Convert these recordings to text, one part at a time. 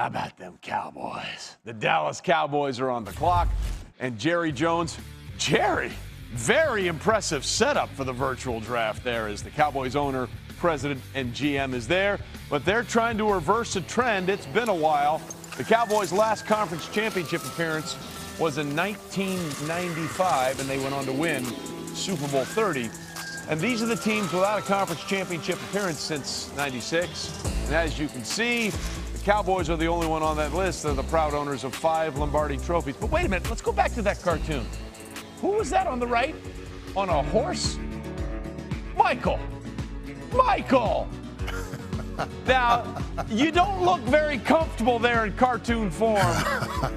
How about them Cowboys? The Dallas Cowboys are on the clock, and Jerry Jones. Jerry, very impressive setup for the virtual draft there as the Cowboys owner, president, and GM is there. But they're trying to reverse a trend. It's been a while. The Cowboys' last conference championship appearance was in 1995, and they went on to win Super Bowl 30. And these are the teams without a conference championship appearance since '96. And as you can see, the Cowboys are the only one on that list. They're the proud owners of 5 Lombardi trophies. But wait a minute, let's go back to that cartoon. Who was that on the right? On a horse? Michael. Michael! Now, you don't look very comfortable there in cartoon form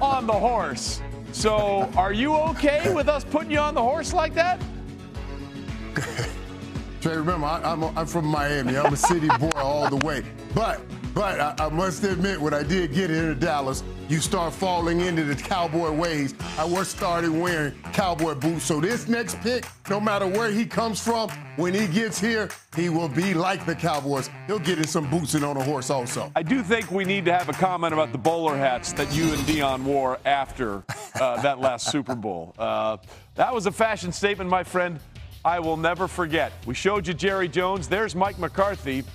on the horse. So, are you okay with us putting you on the horse like that? Trey, remember, I'm from Miami. I'm a city boy all the way. But I must admit, when I did get here to Dallas, you start falling into the Cowboy ways. I started wearing Cowboy boots. So this next pick, no matter where he comes from, when he gets here, he will be like the Cowboys. He'll get in some boots and on a horse also. I do think we need to have a comment about the bowler hats that you and Dion wore after that last Super Bowl. That was a fashion statement, my friend. I will never forget. We showed you Jerry Jones. There's Mike McCarthy,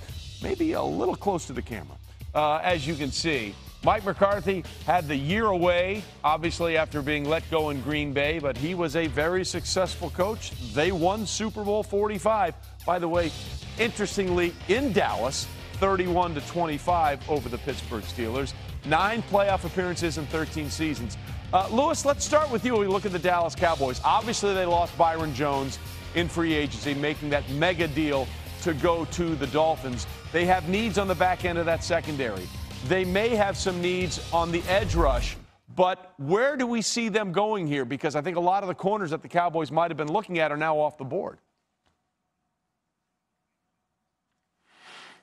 maybe a little close to the camera. As you can see, Mike McCarthy had the year away, obviously after being let go in Green Bay, but he was a very successful coach. They won Super Bowl 45. By the way, interestingly, in Dallas, 31-25 over the Pittsburgh Steelers. 9 playoff appearances in 13 seasons. Lewis, let's start with you. We look at the Dallas Cowboys. Obviously, they lost Byron Jones in free agency, making that mega deal to go to the Dolphins. They have needs on the back end of that secondary. They may have some needs on the edge rush, but where do we see them going here? Because I think a lot of the corners that the Cowboys might have been looking at are now off the board.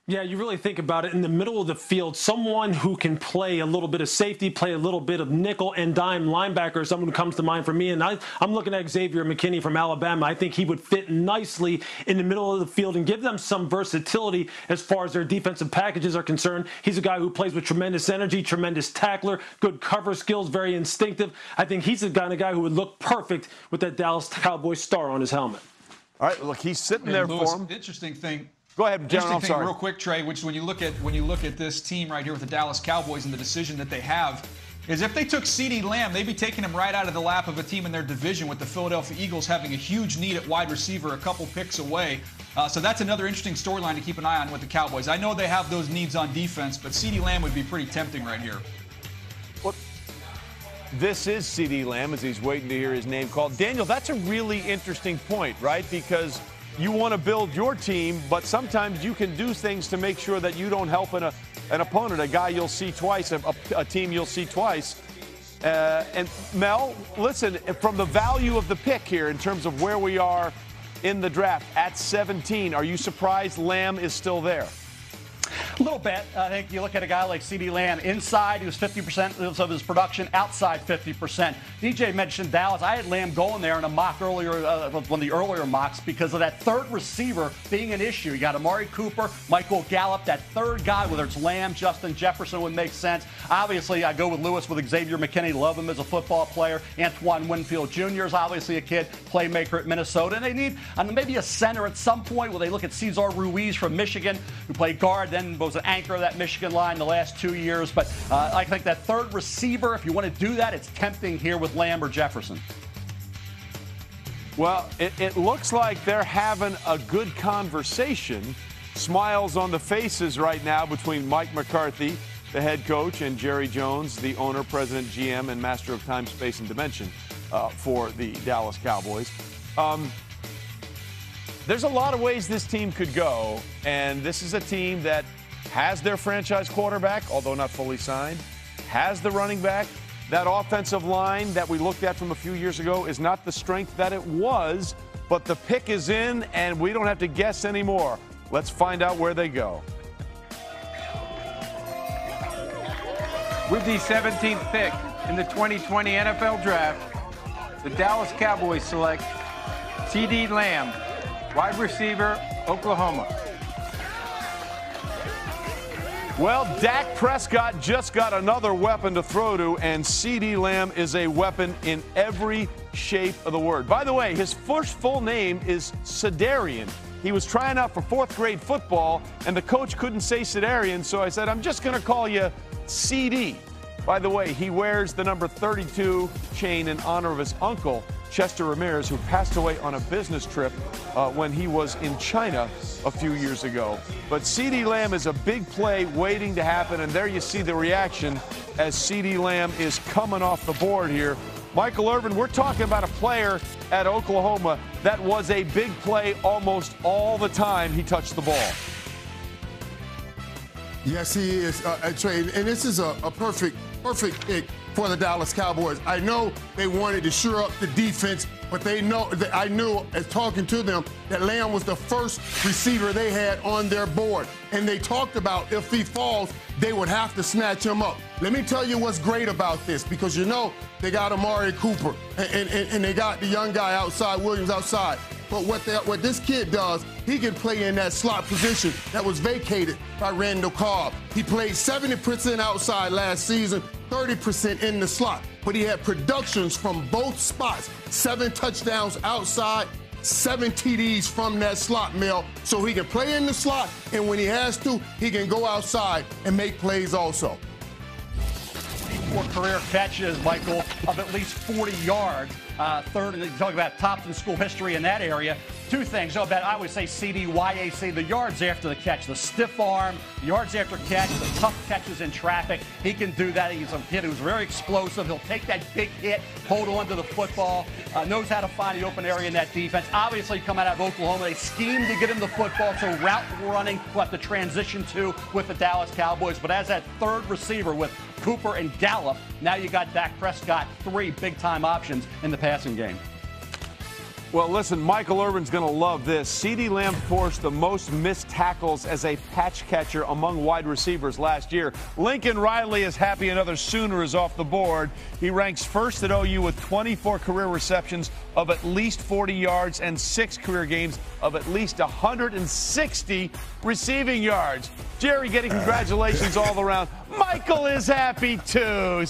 Yeah, you really think about it, in the middle of the field, someone who can play a little bit of safety, play a little bit of nickel and dime linebacker, someone who comes to mind for me. And I'm looking at Xavier McKinney from Alabama. I think he would fit nicely in the middle of the field and give them some versatility as far as their defensive packages are concerned. He's a guy who plays with tremendous energy, tremendous tackler, good cover skills, very instinctive. I think he's the kind of guy who would look perfect with that Dallas Cowboys star on his helmet. All right, look, he's sitting there Lewis, for him. Interesting thing. Go ahead, John. I'm sorry. Real quick, Trey, which when you look at this team right here with the Dallas Cowboys and the decision that they have, is if they took CeeDee Lamb, they'd be taking him right out of the lap of a team in their division, with the Philadelphia Eagles having a huge need at wide receiver, a couple picks away. So that's another interesting storyline to keep an eye on with the Cowboys. I know they have those needs on defense, but CeeDee Lamb would be pretty tempting right here. Well, this is CeeDee Lamb as he's waiting to hear his name called. Daniel, that's a really interesting point, right? Because you want to build your team, but sometimes you can do things to make sure that you don't help an opponent, a guy you'll see twice, a team you'll see twice. And Mel, listen, from the value of the pick here in terms of where we are in the draft at 17, are you surprised Lamb is still there? A little bit. I think you look at a guy like CeeDee Lamb. Inside, he was 50% of his production. Outside, 50%. DJ mentioned Dallas. I had Lamb going there in a mock earlier, one of the earlier mocks, because of that third receiver being an issue. You got Amari Cooper, Michael Gallup, that third guy, whether it's Lamb, Justin Jefferson, would make sense. Obviously, I go with Lewis with Xavier McKinney. Love him as a football player. Antoine Winfield Jr. is obviously a kid, playmaker at Minnesota. And they need maybe a center at some point where they look at Cesar Ruiz from Michigan, who played guard, then was an anchor of that Michigan line the last 2 years. But I think that third receiver, if you want to do that, it's tempting here with Lamb or Jefferson. Well, it looks like they're having a good conversation. Smiles on the faces right now between Mike McCarthy, the head coach, and Jerry Jones, the owner, president, GM, and master of time, space, and dimension for the Dallas Cowboys. There's a lot of ways this team could go, and this is a team that has their franchise quarterback, although not fully signed, has the running back. That offensive line that we looked at from a few years ago is not the strength that it was, but the pick is in, and we don't have to guess anymore. Let's find out where they go. With the 17th pick in the 2020 NFL Draft, the Dallas Cowboys select CeeDee Lamb, wide receiver, Oklahoma. Well, Dak Prescott just got another weapon to throw to, and CeeDee Lamb is a weapon in every shape of the word. By the way, his first full name is Sedarian. He was trying out for fourth grade football, and the coach couldn't say Sedarian, so I said, I'm just going to call you CD. By the way, he wears the number 32 chain in honor of his uncle, Chester Ramirez, who passed away on a business trip when he was in China a few years ago. But CeeDee Lamb is a big play waiting to happen, and there you see the reaction as CeeDee Lamb is coming off the board here. Michael Irvin, we're talking about a player at Oklahoma that was a big play almost all the time he touched the ball. Yes, he is, Trey, and this is a perfect pick for the Dallas Cowboys. I know they wanted to shore up the defense, but I knew as talking to them that Lamb was the first receiver they had on their board. And they talked about if he falls, they would have to snatch him up. Let me tell you what's great about this, because you know they got Amari Cooper and they got the young guy outside, Williams outside. But what this kid does, he can play in that slot position that was vacated by Randall Cobb. He played 70% outside last season, 30% in the slot. But he had productions from both spots, 7 touchdowns outside, 7 TDs from that slot, Mel. So he can play in the slot, and when he has to, he can go outside and make plays also. 4 career catches, Michael, of at least 40 yards. Third, and you talk about tops in school history in that area. 2 things. So I always say CDYAC, the yards after the catch, the stiff arm, yards after catch, the tough catches in traffic. He can do that. He's a kid who's very explosive. He'll take that big hit, hold on to the football, knows how to find the open area in that defense. Obviously, coming out of Oklahoma, they schemed to get him the football, so route running we'll have to transition to with the Dallas Cowboys. But as that third receiver with Cooper and Gallup, now you got Dak Prescott, 3 big-time options in the passing game. Well, listen, Michael Irvin's going to love this. CeeDee Lamb forced the most missed tackles as a patch catcher among wide receivers last year. Lincoln Riley is happy another Sooner is off the board. He ranks first at OU with 24 career receptions of at least 40 yards and 6 career games of at least 160 receiving yards. Jerry getting congratulations all around. Michael is happy, too.